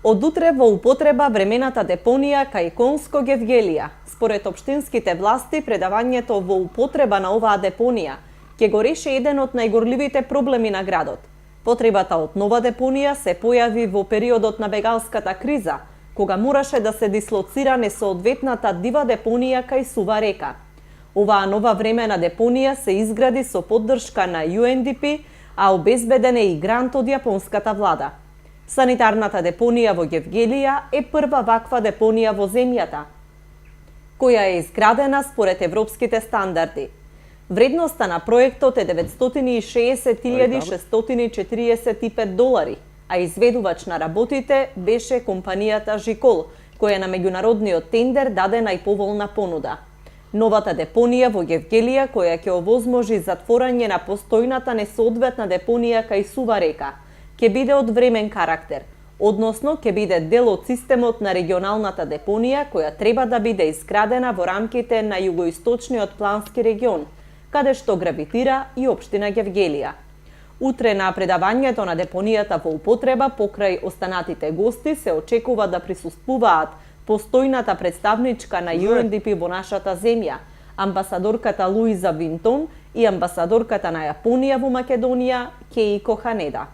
Од утре во употреба времената депонија кај Конско-Гевгелија. Според општинските власти, предавањето во употреба на оваа депонија ќе го реши еден од најгорливите проблеми на градот. Потребата од нова депонија се појави во периодот на бегалската криза, кога мораше да се дислоцира несоодветната дива депонија кај Сува река. Оваа нова времена депонија се изгради со поддршка на UNDP, а обезбеден е и грант од јапонската влада. Санитарната депонија во Гевгелија е прва ваква депонија во земјата, која е изградена според европските стандарди. Вредноста на проектот е $960,645, а изведувач на работите беше компанијата Жикол, која на меѓународниот тендер даде најповолна понуда. Новата депонија во Гевгелија, која ќе овозможи затворање на постојната несоодветна депонија кај Сува река, ќе биде од времен карактер, односно ќе биде дел од системот на регионалната депонија која треба да биде изградена во рамките на југоисточниот плански регион, каде што гравитира и општина Гевгелија. Утре на предавањето на депонијата во употреба покрај останатите гости се очекува да присуствуваат постојната представничка на UNDP во нашата земја, амбасадорката Луиза Винтон и амбасадорката на Јапонија во Македонија Кеико Ханеда.